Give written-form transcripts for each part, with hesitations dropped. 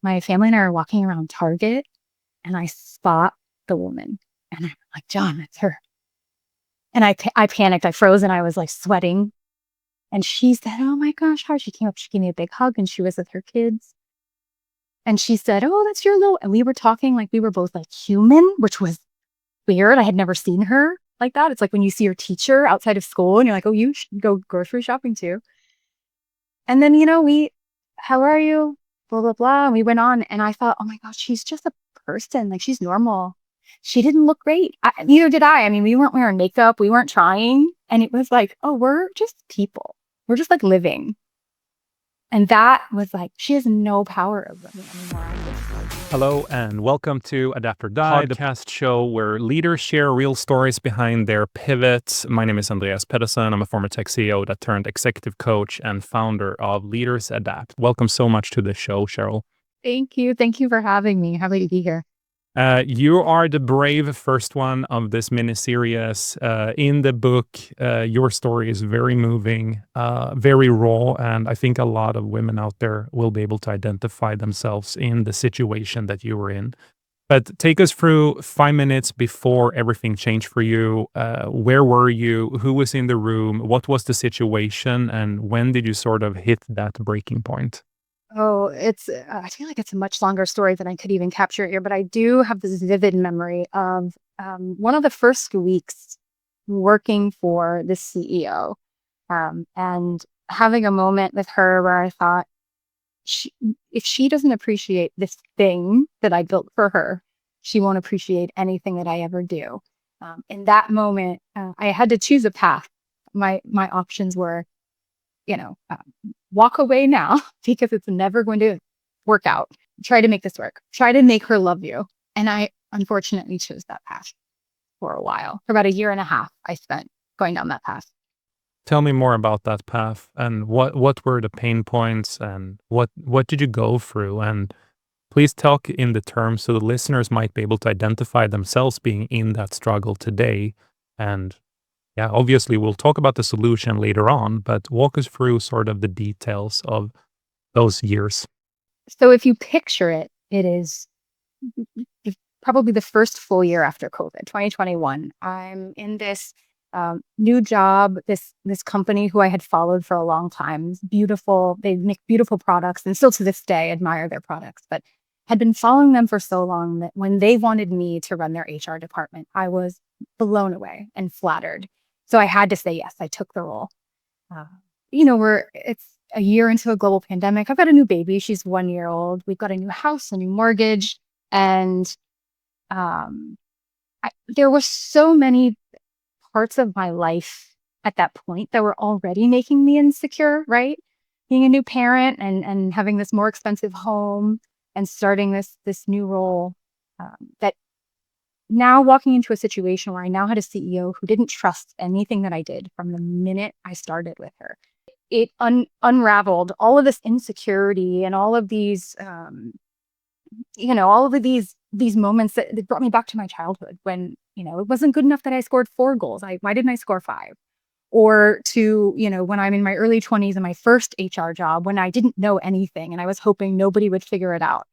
my family and I are walking around Target and I spot the woman and I'm like, John, that's her. And I panicked. I froze and I was like sweating. And she said, oh my gosh, how? She came up, she gave me a big hug and she was with her kids. And she said, oh, that's your little, and we were talking like we were both like human, which was weird. I had never seen her like that. It's like when you see your teacher outside of school and you're like, oh, you should go grocery shopping too. And then, how are you? Blah, blah, blah. And we went on and I thought, oh my gosh, she's just a person. Like she's normal. She didn't look great. Neither did I. I mean, we weren't wearing makeup. We weren't trying. And it was like, oh, we're just people. We're just like living. And that was like, she has no power over me anymore. Hello and welcome to Adapt or Die, the podcast show where leaders share real stories behind their pivots. My name is Andreas Pedersen. I'm a former tech CEO that turned executive coach and founder of Leaders Adapt. Welcome so much to the show, Cheryl. Thank you. Thank you for having me. Happy to be here. You are the brave first one of this mini-series. In the book, your story is very moving, very raw, and I think a lot of women out there will be able to identify themselves in the situation that you were in. But take us through 5 minutes before everything changed for you. Where were you? Who was in the room? What was the situation? And when did you sort of hit that breaking point? Oh, I feel like it's a much longer story than I could even capture here, but I do have this vivid memory of one of the first weeks working for the CEO and having a moment with her where I thought, if she doesn't appreciate this thing that I built for her, she won't appreciate anything that I ever do. In that moment, I had to choose a path. My options were, walk away now because it's never going to work out. Try to make this work. Try to make her love you. And I unfortunately chose that path for a while. For about a year and a half, I spent going down that path. Tell me more about that path and what were the pain points and what did you go through? And please talk in the terms so the listeners might be able to identify themselves being in that struggle today. And yeah, obviously we'll talk about the solution later on, but walk us through sort of the details of those years. So if you picture it, it is probably the first full year after COVID, 2021. I'm in this new job, this company who I had followed for a long time. Beautiful, they make beautiful products, and still to this day admire their products. But had been following them for so long that when they wanted me to run their HR department, I was blown away and flattered. So I had to say yes. I took the role. It's a year into a global pandemic. I've got a new baby. She's 1 year old. We've got a new house, a new mortgage, and there were so many parts of my life at that point that were already making me insecure, right? Being a new parent and having this more expensive home and starting this new role, that now walking into a situation where I now had a CEO who didn't trust anything that I did from the minute I started with her. It unraveled all of this insecurity and all of these, all of these moments that brought me back to my childhood when, it wasn't good enough that I scored 4 goals. Why didn't I score 5? Or to, when I'm in my early 20s in my first HR job, when I didn't know anything and I was hoping nobody would figure it out.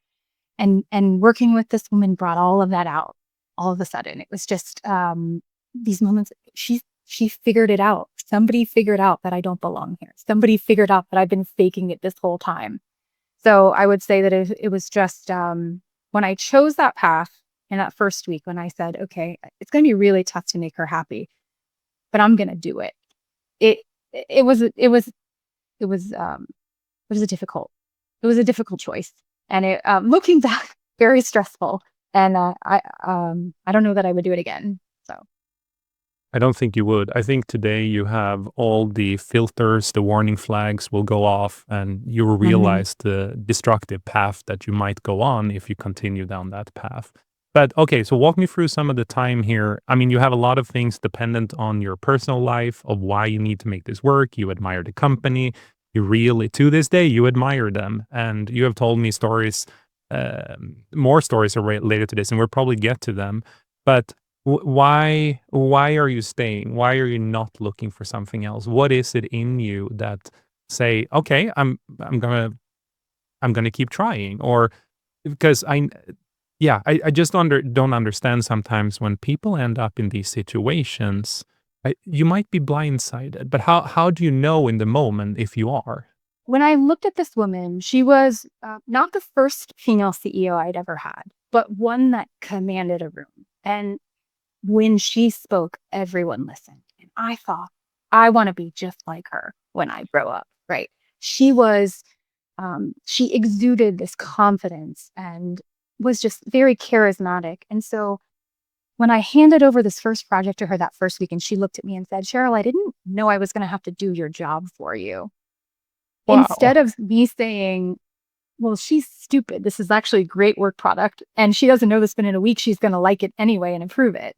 And working with this woman brought all of that out all of a sudden. It was just these moments. She figured it out. Somebody figured out that I don't belong here. Somebody figured out that I've been faking it this whole time. So I would say that it was just when I chose that path in that first week, when I said, okay, it's going to be really tough to make her happy, but I'm going to do it. It was a difficult choice. And it, looking back, very stressful. And I don't know that I would do it again. So I don't think you would. I think today you have all the filters, the warning flags will go off, and you will realize the destructive path that you might go on if you continue down that path. But okay, so walk me through some of the time here. I mean, you have a lot of things dependent on your personal life of why you need to make this work. You admire the company. You really, to this day, you admire them. And you have told me stories, more stories are related to this, and we'll probably get to them. But why are you staying? Why are you not looking for something else? What is it in you that say, okay, I'm gonna keep trying? Or because I just don't understand sometimes when people end up in these situations. You might be blindsided, but how do you know in the moment if you are? When I looked at this woman, she was not the first female CEO I'd ever had, but one that commanded a room. And when she spoke, everyone listened. And I thought, I want to be just like her when I grow up, right? She was, she exuded this confidence and was just very charismatic. And so when I handed over this first project to her that first week, and she looked at me and said, Cheryl, I didn't know I was going to have to do your job for you. Instead Wow. of me saying, well, she's stupid. This is actually a great work product. And she doesn't know this, but in a week, she's going to like it anyway and improve it.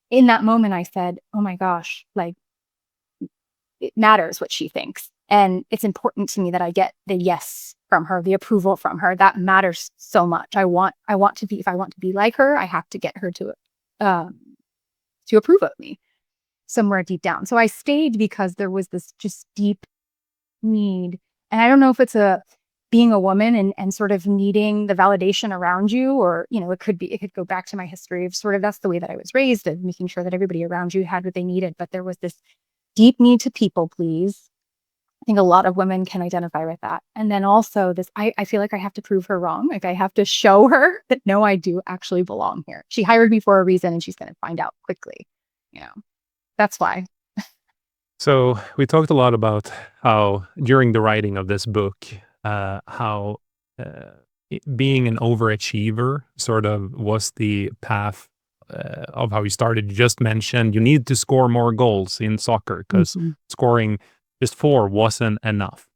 In that moment, I said, oh my gosh, like it matters what she thinks. And it's important to me that I get the yes from her, the approval from her. That matters so much. I want to be, if I want to be like her, I have to get her um, to approve of me somewhere deep down. So I stayed because there was this just deep need. And I don't know if it's being a woman and sort of needing the validation around you, or, it could go back to my history of sort of, that's the way that I was raised, of making sure that everybody around you had what they needed. But there was this deep need to people please. I think a lot of women can identify with that. And then also this, I feel like I have to prove her wrong. Like I have to show her that no, I do actually belong here. She hired me for a reason and she's going to find out quickly. That's why. So we talked a lot about how during the writing of this book, how being an overachiever sort of was the path of how you started. You just mentioned you need to score more goals in soccer because Mhm. scoring just 4 wasn't enough.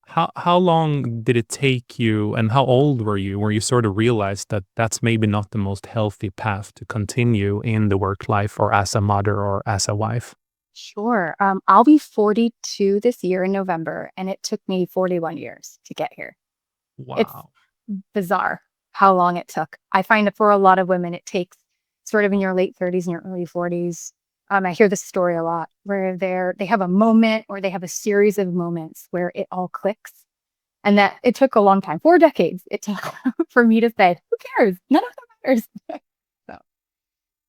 How long did it take you, and how old were you where you sort of realized that that's maybe not the most healthy path to continue in the work life or as a mother or as a wife? Sure. I'll be 42 this year in November, and it took me 41 years to get here. It's Wow. bizarre how long it took. I find that for a lot of women, it takes sort of in your late 30s and your early 40s. I hear this story a lot where they have a moment or they have a series of moments where it all clicks. And that it took a long time, 4 decades. It took for me to say, who cares? None of that matters. So,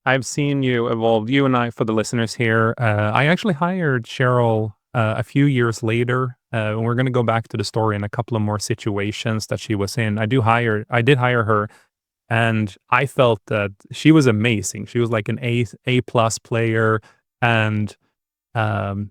I've seen you evolve. You and I, for the listeners here, I actually hired Cheryl a few years later. And we're going to go back to the story in a couple of more situations that she was in. I did hire her, and I felt that she was amazing. She was like an A plus player, and um,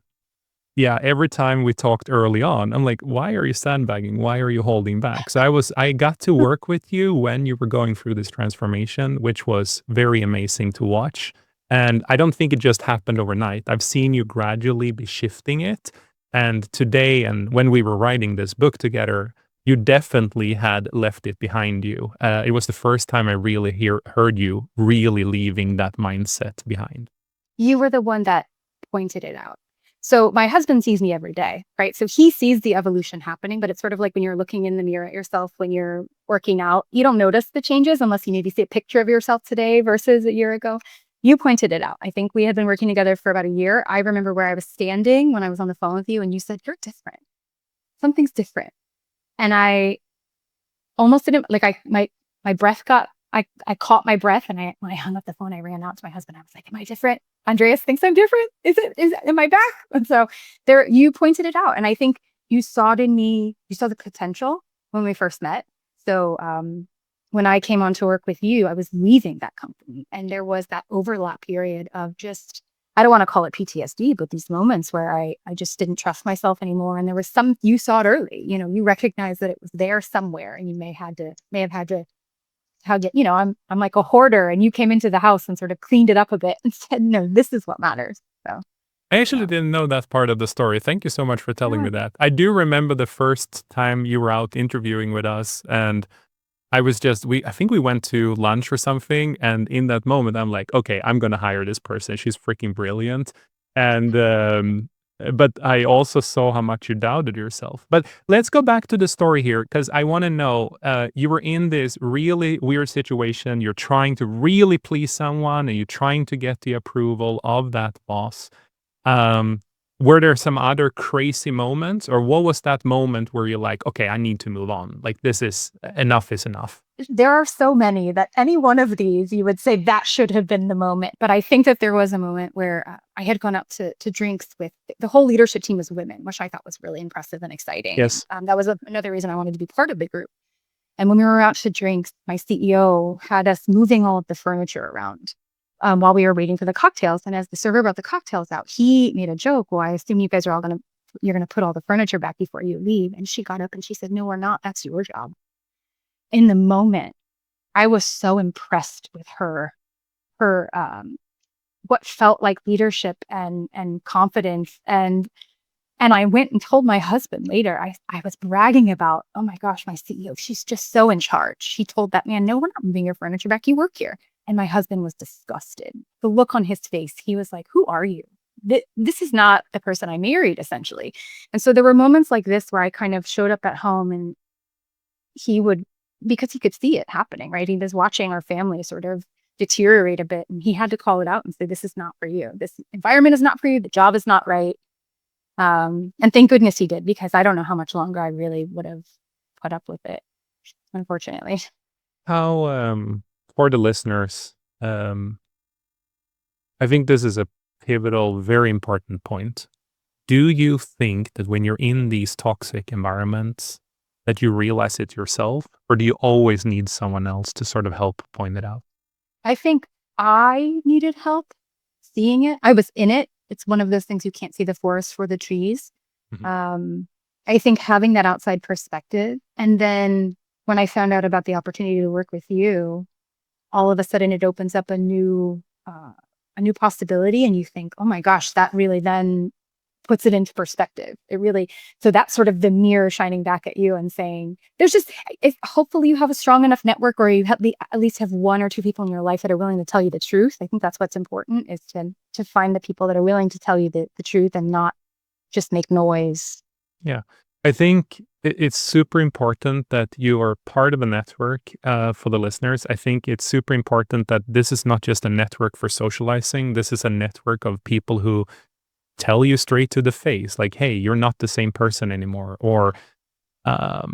yeah, every time we talked early on, I'm like, "Why are you sandbagging? Why are you holding back?" So I got to work with you when you were going through this transformation, which was very amazing to watch. And I don't think it just happened overnight. I've seen you gradually be shifting it. And today, and when we were writing this book together, you definitely had left it behind you. It was the first time I really heard you really leaving that mindset behind. you were the one that pointed it out. So my husband sees me every day, right? So he sees the evolution happening, but it's sort of like when you're looking in the mirror at yourself when you're working out, you don't notice the changes unless you maybe see a picture of yourself today versus a year ago. You pointed it out. I think we had been working together for about a year. I remember where I was standing when I was on the phone with you and you said, you're different. Something's different. And I almost didn't like my breath got I caught my breath and when I hung up the phone, I ran out to my husband. I was like, am I different? Andreas thinks I'm different. Am I back? And so there you pointed it out. And I think you saw it in me, you saw the potential when we first met. So when I came on to work with you, I was leaving that company. And there was that overlap period of just I don't want to call it PTSD, but these moments where I just didn't trust myself anymore. And there was you saw it early, you recognized that it was there somewhere and you may have had to I'm like a hoarder and you came into the house and sort of cleaned it up a bit and said, no, this is what matters. So, I actually yeah. didn't know that part of the story. Thank you so much for telling Yeah. me that. I do remember the first time you were out interviewing with us, and I think we went to lunch or something, and in that moment, I'm like, "Okay, I'm gonna hire this person. She's freaking brilliant." And, but I also saw how much you doubted yourself. But let's go back to the story here, because I wanna know, you were in this really weird situation. You're trying to really please someone, and you're trying to get the approval of that boss. Um, were there some other crazy moments, or what was that moment where you're like, okay, I need to move on? Like, this is enough is enough. There are so many that any one of these you would say that should have been the moment. But I think that there was a moment where I had gone out to drinks with the whole leadership team was women, which I thought was really impressive and exciting. Yes. And that was another reason I wanted to be part of the group. And when we were out to drinks, my CEO had us moving all of the furniture around while we were waiting for the cocktails. And as the server brought the cocktails out, he made a joke. Well, I assume you guys are all you're going to put all the furniture back before you leave. And she got up and she said, no, we're not. That's your job. In the moment, I was so impressed with her what felt like leadership and confidence. And I went and told my husband later, I was bragging about, oh my gosh, my CEO, she's just so in charge. She told that man, no, we're not moving your furniture back. You work here. And my husband was disgusted. The look on his face, he was like, who are you? This is not the person I married, essentially. And so there were moments like this where I kind of showed up at home and he would, because he could see it happening, right? He was watching our family sort of deteriorate a bit. And he had to call it out and say, this is not for you. This environment is not for you. The job is not right. And thank goodness he did, because I don't know how much longer I really would have put up with it, unfortunately. How, for the listeners, I think this is a pivotal, very important point. Do you think that when you're in these toxic environments, that you realize it yourself, or do you always need someone else to sort of help point it out? I think I needed help seeing it. I was in it. It's one of those things you can't see the forest for the trees. Mhm. I think having that outside perspective, and then when I found out about the opportunity to work with you, all of a sudden it opens up a new possibility, and you think, oh my gosh, that really then puts it into perspective. It really, so that's sort of the mirror shining back at you and saying, there's just, if hopefully you have a strong enough network, or you at least have one or two people in your life that are willing to tell you the truth. I think that's what's important, is to find the people that are willing to tell you the truth and not just make noise. Yeah. I think it's super important that you are part of a network. For the listeners, I think it's super important that this is not just a network for socializing. This is a network of people who tell you straight to the face, like, hey, you're not the same person anymore, or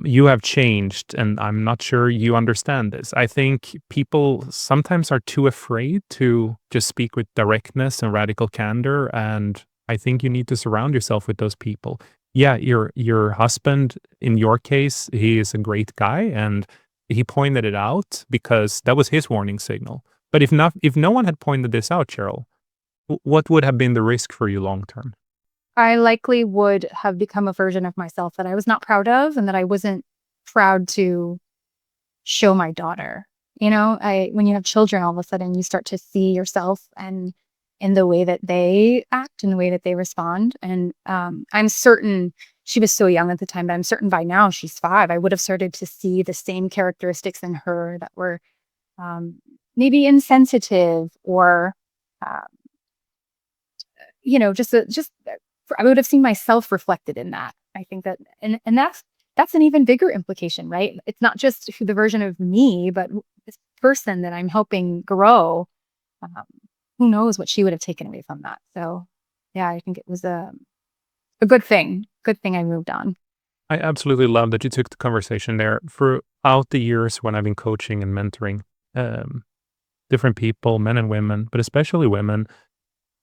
you have changed and I'm not sure you understand this. I think people sometimes are too afraid to just speak with directness and radical candor. And I think you need to surround yourself with those people. Yeah, your husband, in your case, he is a great guy and he pointed it out because that was his warning signal. But if no one had pointed this out, Cheryl, what would have been the risk for you long term? I likely would have become a version of myself that I was not proud of, and that I wasn't proud to show my daughter. When you have children, all of a sudden you start to see yourself and in the way that they act and the way that they respond. And I'm certain she was so young at the time, but I'm certain by now she's 5. I would have started to see the same characteristics in her that were maybe insensitive, or uh, just I would have seen myself reflected in that. I think that, and that's an even bigger implication, right? It's not just the version of me, but this person that I'm helping grow. Um, who knows what she would have taken away from that? So, yeah, I think it was a good thing. Good thing I moved on. I absolutely love that you took the conversation there. Throughout the years when I've been coaching and mentoring um, different people, men and women, but especially women,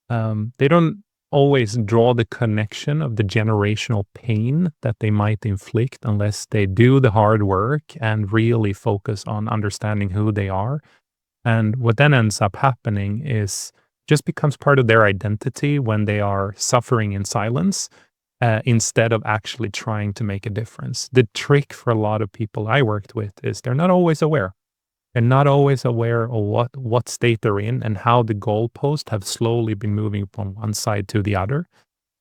they don't always draw the connection of the generational pain that they might inflict unless they do the hard work and really focus on understanding who they are. And what then ends up happening is just becomes part of their identity when they are suffering in silence, instead of actually trying to make a difference. The trick for a lot of people I worked with is they're not always aware. They're not always aware of what state they're in and how the goalposts have slowly been moving from one side to the other.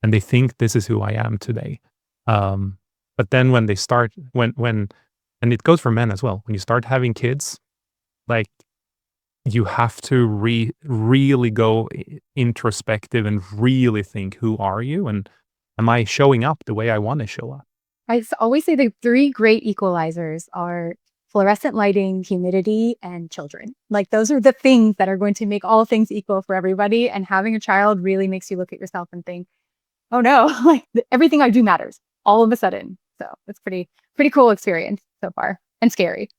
And they think this is who I am today. Um, but then when they start, and it goes for men as well, when you start having kids, like, you have to really go introspective and really think, who are you? And am I showing up the way I want to show up? Always say the 3 great equalizers are fluorescent lighting, humidity, and children. Like, those are the things that are going to make all things equal for everybody. And having a child really makes you look at yourself and think, oh no, like everything I do matters all of a sudden. So it's pretty cool experience so far and scary.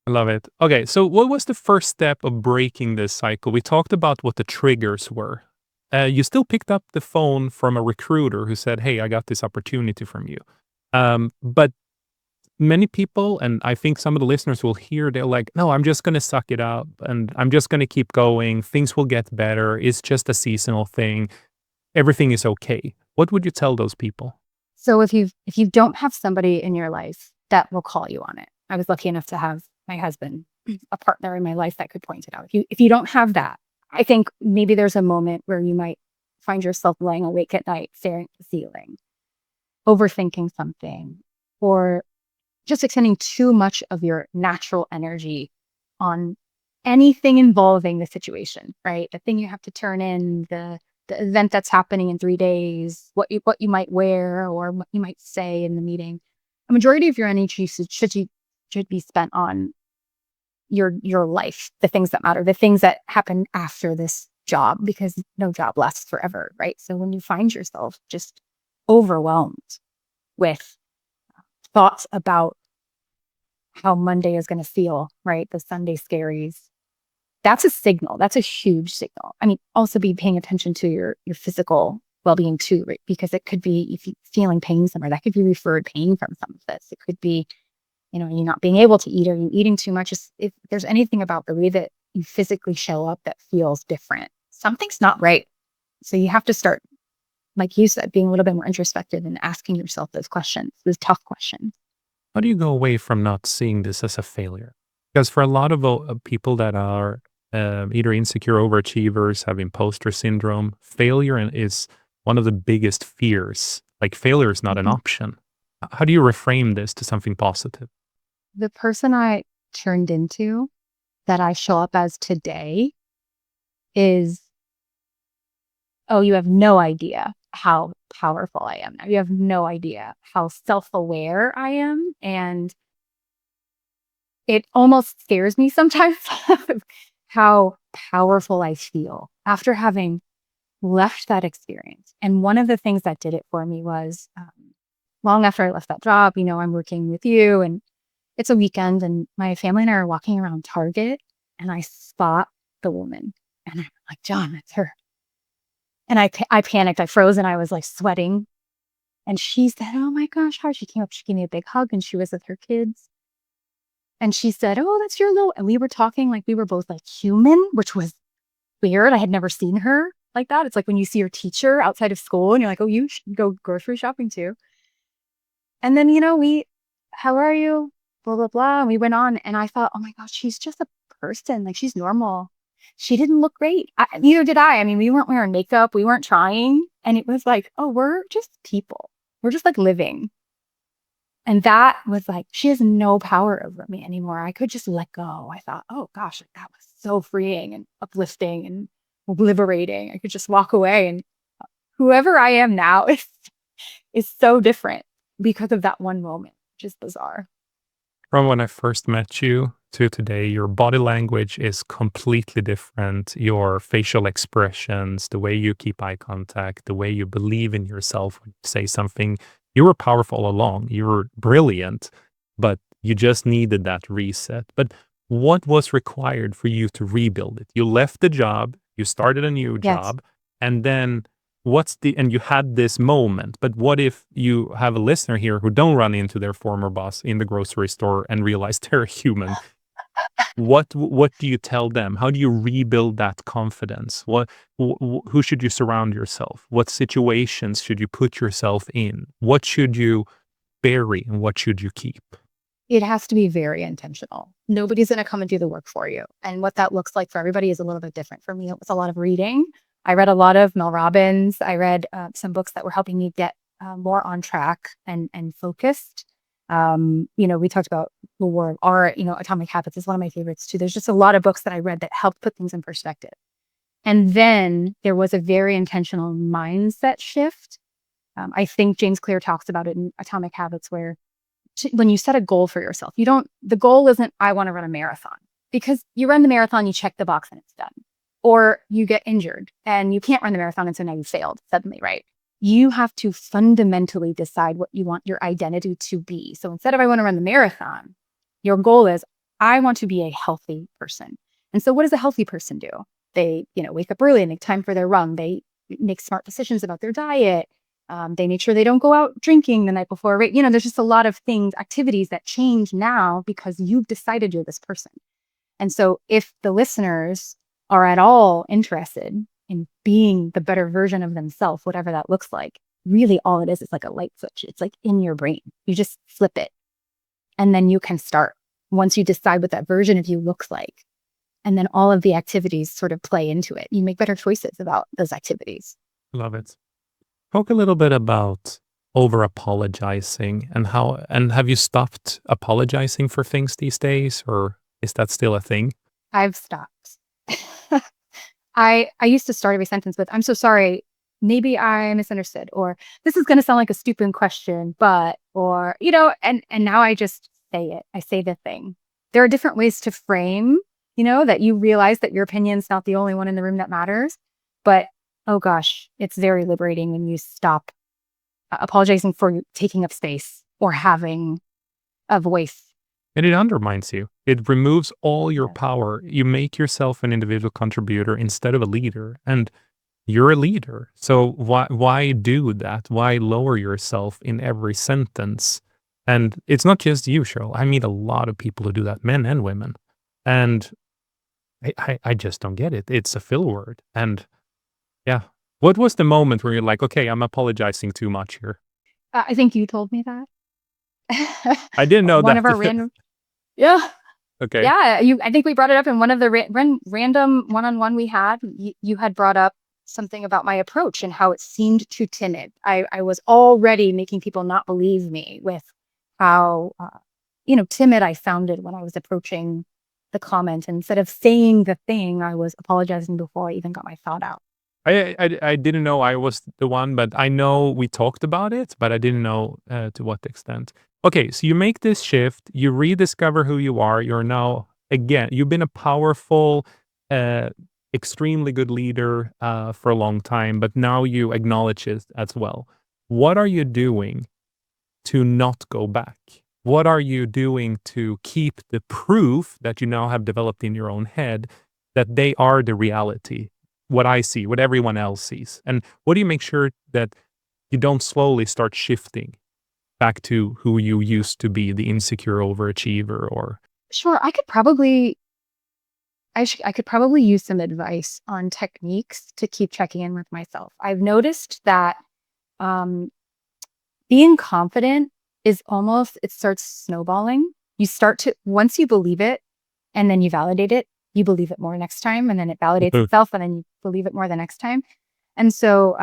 I love it. Okay, so what was the first step of breaking this cycle? We talked about what the triggers were. You still picked up the phone from a recruiter who said, "Hey, I got this opportunity from you." But many people, and I think some of the listeners will hear, they're like, "No, I'm just going to suck it up, and I'm just going to keep going. Things will get better. It's just a seasonal thing. Everything is okay." What would you tell those people? So if you don't have somebody in your life that will call you on it, I was lucky enough to have my husband, a partner in my life that could point it out. If you don't have that, I think maybe there's a moment where you might find yourself laying awake at night, staring at the ceiling, overthinking something, or just extending too much of your natural energy on anything involving the situation, right? The thing you have to turn in, the event that's happening in 3 days, what you might wear or what you might say in the meeting. A majority of your energy should be spent on your life, the things that matter, the things that happen after this job, because no job lasts forever, right? So when you find yourself just overwhelmed with thoughts about how Monday is going to feel, right? The Sunday scaries. That's a signal. That's a huge signal. I mean, also be paying attention to your physical well-being too, right? Because it could be if you're feeling pain somewhere, that could be referred pain from some of this. It could be, you not being able to eat or you eating too much. If there's anything about the way that you physically show up that feels different, something's not right. So you have to start, like you said, being a little bit more introspective and asking yourself those questions, those tough questions. How do you go away from not seeing this as a failure? Because for a lot of people that are either insecure overachievers, have imposter syndrome, is one of the biggest fears. Like failure is not an Mhm. option. How do you reframe this to something positive? The person I turned into, that I show up as today, is, oh, you have no idea how powerful I am now. You have no idea how self-aware I am. And it almost scares me sometimes how powerful I feel after having left that experience. And one of the things that did it for me was long after I left that job, I'm working with you and it's a weekend and my family and I are walking around Target and I spot the woman and I'm like, John, that's her. And I panicked. I froze and I was like sweating. And she said, oh my gosh, how? She came up, she gave me a big hug and she was with her kids. And she said, oh, that's your little, and we were talking like we were both like human, which was weird. I had never seen her like that. It's like when you see your teacher outside of school and you're like, oh, you should go grocery shopping too. And then, how are you? Blah, blah, blah. And we went on and I thought, oh my gosh, she's just a person. Like she's normal. She didn't look great. Neither did I. I mean, we weren't wearing makeup. We weren't trying. And it was like, oh, we're just people. We're just like living. And that was like, she has no power over me anymore. I could just let go. I thought, oh gosh, that was so freeing and uplifting and liberating. I could just walk away and whoever I am now is so different because of that one moment, which is bizarre. From when I first met you to today, your body language is completely different. Your facial expressions, the way you keep eye contact, the way you believe in yourself when you say something. You were powerful all along. You were brilliant, but you just needed that reset. But what was required for you to rebuild it? You left the job, you started a new Yes. job, and then and you had this moment, but what if you have a listener here who don't run into their former boss in the grocery store and realize they're human? What do you tell them? How do you rebuild that confidence? Who should you surround yourself? What situations should you put yourself in? What should you bury and what should you keep? It has to be very intentional. Nobody's going to come and do the work for you. And what that looks like for everybody is a little bit different. For me, it was a lot of reading. I read a lot of Mel Robbins. I read some books that were helping me get more on track and focused. We talked about the war of art, Atomic Habits is one of my favorites too. There's just a lot of books that I read that helped put things in perspective. And then there was a very intentional mindset shift. I think James Clear talks about it in Atomic Habits, where when you set a goal for yourself, the goal isn't, I want to run a marathon, because you run the marathon, you check the box and it's done. Or you get injured and you can't run the marathon. And so now you failed suddenly, right? You have to fundamentally decide what you want your identity to be. So instead of I want to run the marathon, your goal is I want to be a healthy person. And so what does a healthy person do? They, wake up early and make time for their run. They make smart decisions about their diet. They make sure they don't go out drinking the night before, right? There's just a lot of things, activities that change now because you've decided you're this person. And so if the listeners are at all interested in being the better version of themselves, whatever that looks like, really all it is like a light switch. It's like in your brain. You just flip it and then you can start once you decide what that version of you looks like. And then all of the activities sort of play into it. You make better choices about those activities. Love it. Talk a little bit about over apologizing and have you stopped apologizing for things these days, or is that still a thing? I've stopped. I used to start every sentence with, I'm so sorry, maybe I misunderstood, or this is going to sound like a stupid question, but, or, and now I just say it. I say the thing. There are different ways to frame, that you realize that your opinion's not the only one in the room that matters. But, oh gosh, it's very liberating when you stop apologizing for taking up space or having a voice. And it undermines you. It removes all your power. You make yourself an individual contributor instead of a leader. And you're a leader. So why do that? Why lower yourself in every sentence? And it's not just you, Cheryl. I meet a lot of people who do that, men and women. And I just don't get it. It's a fill word. And yeah. What was the moment where you're like, okay, I'm apologizing too much here? I think you told me that. I didn't know one that. of our random. Yeah. Okay. Yeah. I think we brought it up in one of the random one-on-one we had. You had brought up something about my approach and how it seemed too timid. I was already making people not believe me with how, timid I sounded when I was approaching the comment. And instead of saying the thing, I was apologizing before I even got my thought out. I didn't know I was the one, but I know we talked about it, but I didn't know to what extent. Okay, so you make this shift, you rediscover who you are. You're now, again, you've been a powerful, extremely good leader for a long time, but now you acknowledge it as well. What are you doing to not go back? What are you doing to keep the proof that you now have developed in your own head that they are the reality? What I see, what everyone else sees. And what do you make sure that you don't slowly start shifting back to who you used to be, the insecure overachiever? Or Sure, I could probably use some advice on techniques to keep checking in with myself. I've noticed that being confident is it starts snowballing. You start to, once you believe it and then you validate it, you believe it more next time, and then it validates itself, and then you believe it more the next time. And so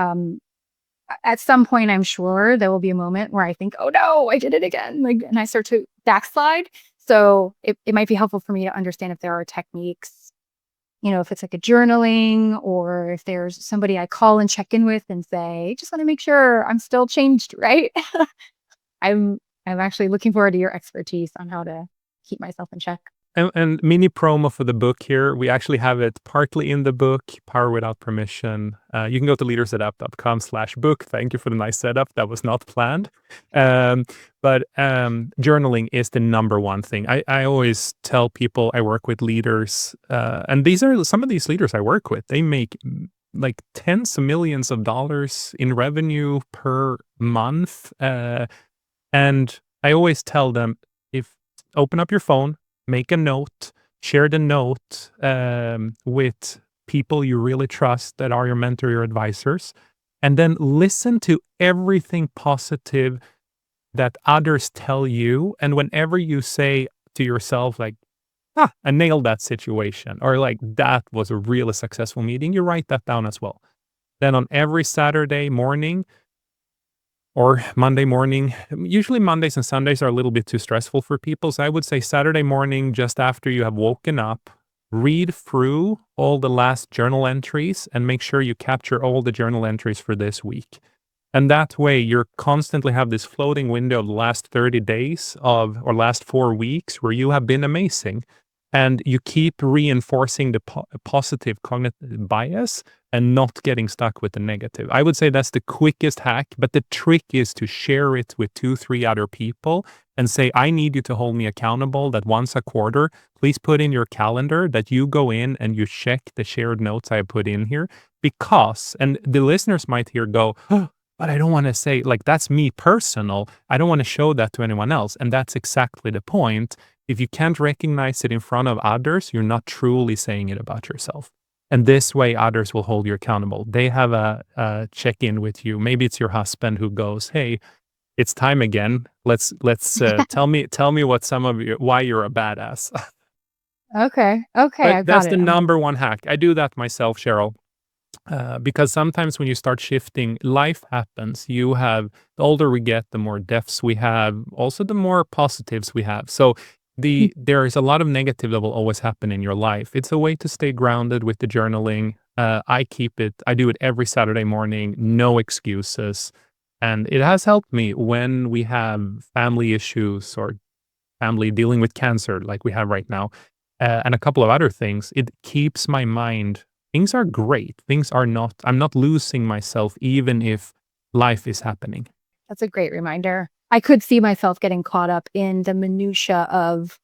at some point, I'm sure there will be a moment where I think, oh no, I did it again. And I start to backslide. So it might be helpful for me to understand if there are techniques, if it's like a journaling, or if there's somebody I call and check in with and say, just want to make sure I'm still changed, right? I'm actually looking forward to your expertise on how to keep myself in check. And mini promo for the book here. We actually have it partly in the book, Power Without Permission. You can go to leadersadapt.com/book. Thank you for the nice setup. That was not planned. But journaling is the number one thing. I always tell people I work with leaders, and these are some of these leaders I work with. They make like tens of millions of dollars in revenue per month. And I always tell them, open up your phone, make a note, share the note with people you really trust that are your mentor, your advisors, and then listen to everything positive that others tell you. And whenever you say to yourself, like, I nailed that situation, or like, that was a really successful meeting, you write that down as well. Then on every Saturday morning, or Monday morning. Usually Mondays and Sundays are a little bit too stressful for people. So I would say Saturday morning, just after you have woken up, read through all the last journal entries and make sure you capture all the journal entries for this week. And that way you're constantly have this floating window of the last 30 days or last 4 weeks where you have been amazing. and you keep reinforcing the positive cognitive bias and not getting stuck with the negative. I would say that's the quickest hack, but the trick is to share it with 2, 3 other people and say, I need you to hold me accountable that once a quarter, please put in your calendar that you go in and you check the shared notes I put in here. Because, and the listeners might here go, oh, but I don't want to say, like, that's me personal. I don't want to show that to anyone else. And that's exactly the point. If you can't recognize it in front of others, you're not truly saying it about yourself. And this way, others will hold you accountable. They have a check-in with you. Maybe it's your husband who goes, "Hey, it's time again. Let's tell me what some of you why you're a badass." Okay. Okay. But I got that's it. the number one hack. I do that myself, Cheryl. Because sometimes when you start shifting, life happens. You have the older we get, the more deaths we have, also the more positives we have. So there is a lot of negative that will always happen in your life. It's a way to stay grounded with the journaling. I do it every Saturday morning, no excuses. And it has helped me when we have family issues or family dealing with cancer like we have right now, and a couple of other things. It keeps my mind. Things are great. Things are not. I'm not losing myself even if life is happening. That's a great reminder. I could see myself getting caught up in the minutia of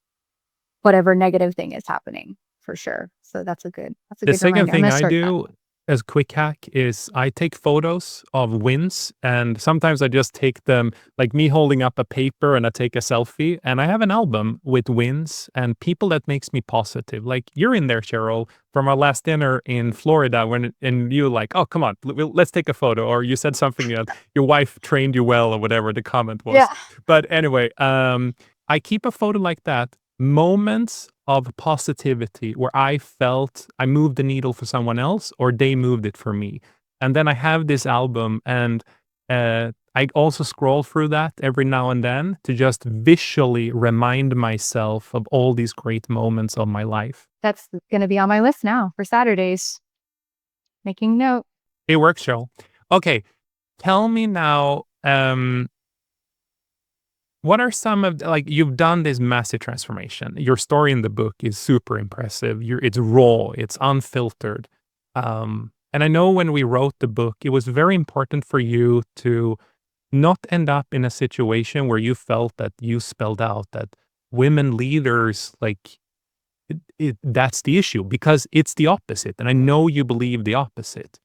whatever negative thing is happening for sure. So that's a The good second reminder. I'm thing gonna I start that. do as quick hack is I take photos of wins, and sometimes I just take them like me holding up a paper and I take a selfie, and I have an album with wins and people that makes me positive. Like you're in there, Cheryl, from our last dinner in Florida and you like, "Oh, come on, let's take a photo," or you said something that your wife trained you well or whatever the comment was. Yeah. But anyway, I keep a photo like that, moments of positivity where I felt I moved the needle for someone else or they moved it for me. And then I have this album, and I also scroll through that every now and then to just visually remind myself of all these great moments of my life. That's gonna be on my list now for Saturdays. Making note. It works, Cheryl. Okay, tell me now, what are some of like you've done this massive transformation. Your story in the book is super impressive. It's raw, it's unfiltered. And I know when we wrote the book, it was very important for you to not end up in a situation where you felt that you spelled out that women leaders like that's the issue because it's the opposite. And I know you believe the opposite.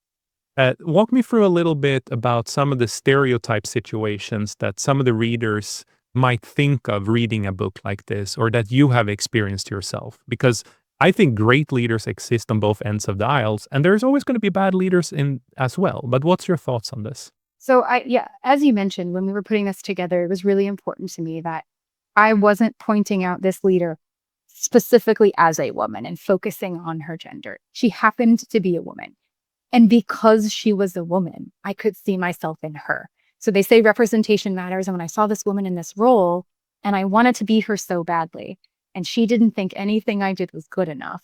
Walk me through a little bit about some of the stereotype situations that some of the readers might think of reading a book like this or that you have experienced yourself. Because I think great leaders exist on both ends of the aisles, and there's always going to be bad leaders in as well. But what's your thoughts on this? So yeah, as you mentioned, when we were putting this together, it was really important to me that I wasn't pointing out this leader specifically as a woman and focusing on her gender. She happened to be a woman. And because she was a woman, I could see myself in her. So they say representation matters. And when I saw this woman in this role, and I wanted to be her so badly, and she didn't think anything I did was good enough,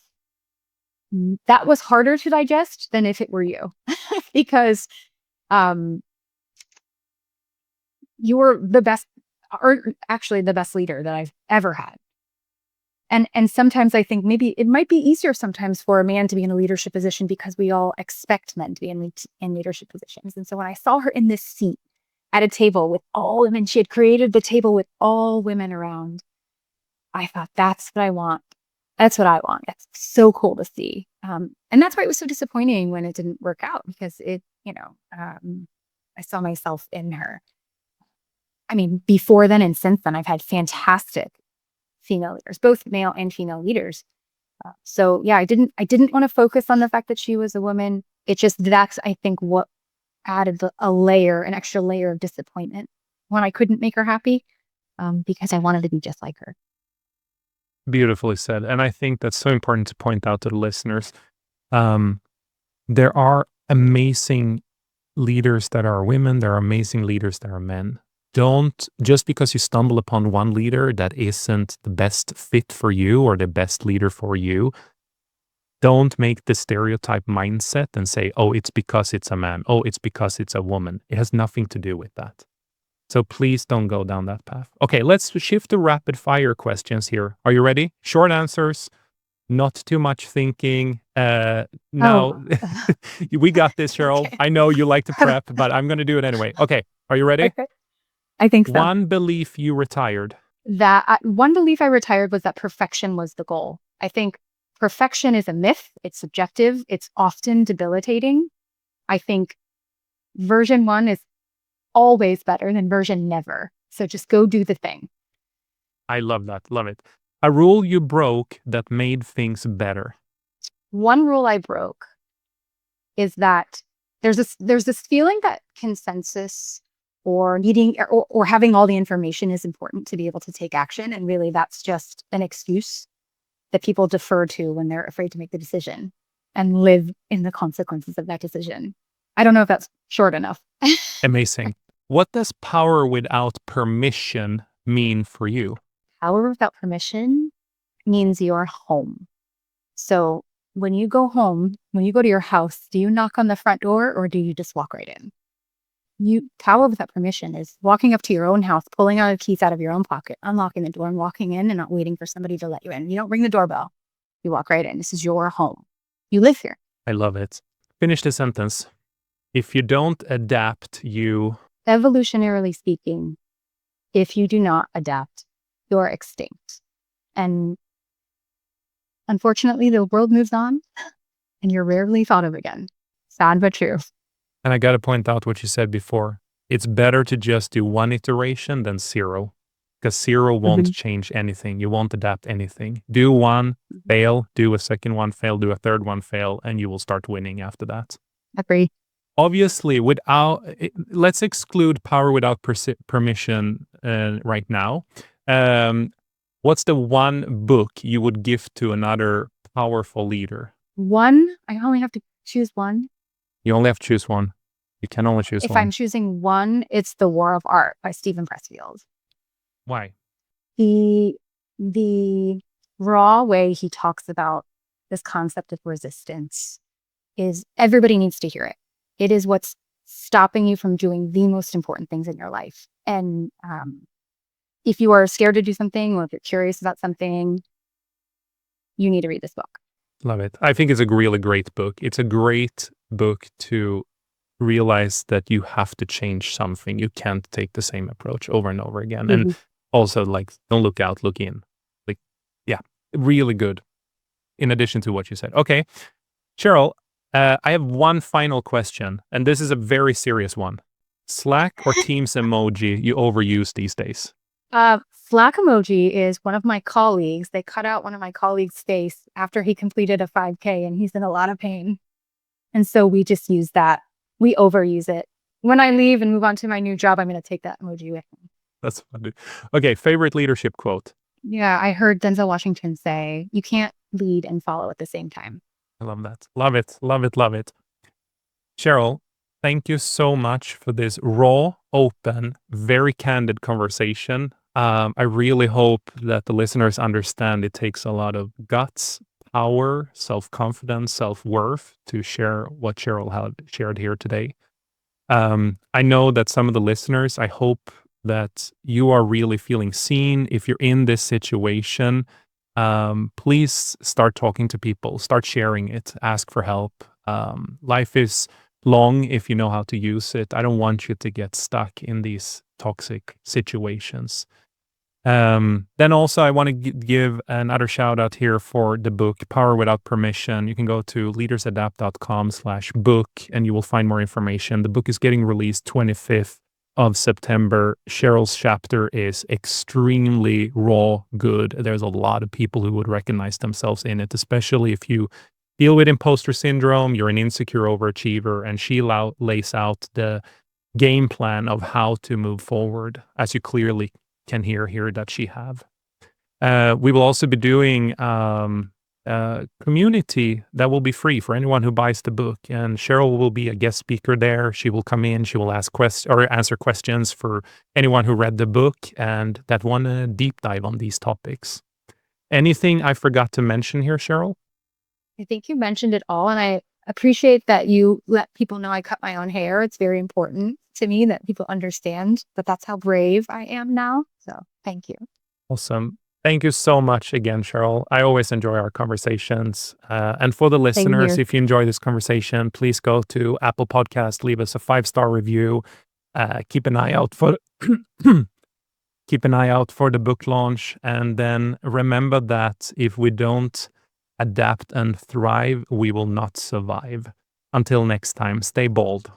that was harder to digest than if it were you. Because um, you're the best, or actually the best leader that I've ever had. And sometimes I think maybe it might be easier sometimes for a man to be in a leadership position because we all expect men to be in leadership positions. And so when I saw her in this seat at a table with all women, she had created the table with all women around. I thought, that's what I want. That's what I want. That's so cool to see. And that's why it was so disappointing when it didn't work out because I saw myself in her. I mean, before then and since then, I've had fantastic female leaders, both male and female leaders. So yeah, I didn't want to focus on the fact that she was a woman. It just, that's, I think, what added an extra layer of disappointment when I couldn't make her happy, because I wanted to be just like her. Beautifully said. And I think that's so important to point out to the listeners. There are amazing leaders that are women, there are amazing leaders that are men. Don't, just because you stumble upon one leader that isn't the best fit for you or the best leader for you, don't make the stereotype mindset and say, oh, it's because it's a man. Oh, it's because it's a woman. It has nothing to do with that. So please don't go down that path. Okay, let's shift to rapid fire questions here. Are you ready? Short answers. not too much thinking. Now, Oh, we got this, Cheryl. okay. I know you like to prep, but I'm going to do it anyway. Okay, are you ready? Okay. I think so. One belief you retired. One belief I retired was that perfection was the goal. I think perfection is a myth. It's subjective. It's often debilitating. I think version 1 is always better than version never. So just go do the thing. I love that. Love it. A rule you broke that made things better. One rule I broke is that there's this feeling that consensus or needing or having all the information is important to be able to take action. And really that's just an excuse that people defer to when they're afraid to make the decision and live in the consequences of that decision. I don't know if that's short enough. Amazing. What does power without permission mean for you? Power without permission means you're home. So when you go home, when you go to your house, do you knock on the front door or do you just walk right in? Power without permission is walking up to your own house, pulling out keys out of your own pocket, unlocking the door and walking in and not waiting for somebody to let you in. You don't ring the doorbell. You walk right in. This is your home. You live here. I love it. Finish the sentence. If you don't adapt, you... Evolutionarily speaking, if you do not adapt, you're extinct. And unfortunately, the world moves on and you're rarely thought of again. Sad but true. And I got to point out what you said before. It's better to just do one iteration than 0, because 0 won't change anything. You won't adapt anything. Do one, fail, do a second one, fail, do a third one, fail, and you will start winning after that. Agree. Obviously, let's exclude power without permission right now. What's the one book you would give to another powerful leader? One, I only have to choose one. You only have to choose one. You can only choose one. If I'm choosing one, it's The War of Art by Stephen Pressfield. Why? The raw way he talks about this concept of resistance is everybody needs to hear it. It is what's stopping you from doing the most important things in your life. And if you are scared to do something or if you're curious about something, you need to read this book. Love it. I think it's a really great book. It's a great book to realize that you have to change something. You can't take the same approach over and over again. And also, like, don't look out, look in. Like, yeah, really good. In addition to what you said. Okay, Cheryl, I have one final question, and this is a very serious one. Slack or Teams emoji you overuse these days? Slack emoji is one of my colleagues. They cut out one of my colleagues' face after he completed a 5K and he's in a lot of pain. And so we just use that. We overuse it. When I leave and move on to my new job, I'm going to take that emoji with me. That's funny. Okay, favorite leadership quote? Yeah, I heard Denzel Washington say, you can't lead and follow at the same time. I love that. Love it. Love it. Love it. Cheryl, thank you so much for this raw, open, very candid conversation. I really hope that the listeners understand it takes a lot of guts, power, self-confidence, self-worth to share what Cheryl had shared here today. I know that some of the listeners, I hope that you are really feeling seen. If you're in this situation, please start talking to people, start sharing it, ask for help. Life is long if you know how to use it. I don't want you to get stuck in these toxic situations. Then also I want to give another shout out here for the book Power Without Permission. You can go to leadersadapt.com/book and you will find more information. The book is getting released 25th of September. Cheryl's chapter is extremely raw good. There's a lot of people who would recognize themselves in it, especially if you deal with imposter syndrome, you're an insecure overachiever, and she lays out the game plan of how to move forward, as you clearly can hear here that she have. We will also be doing community that will be free for anyone who buys the book, and Cheryl will be a guest speaker there. She will come in, she will ask answer questions for anyone who read the book and that want to deep dive on these topics. Anything I forgot to mention here, Cheryl? I think you mentioned it all, and I appreciate that you let people know I cut my own hair. It's very important to me that people understand that that's how brave I am now. So thank you. Awesome. Thank you so much again, Cheryl. I always enjoy our conversations. And for the Same listeners, here. if you enjoy this conversation, please go to Apple Podcast, leave us a 5-star review. Keep an eye out for keep an eye out for the book launch, and then remember that if we don't adapt and thrive, we will not survive. Until next time, stay bold.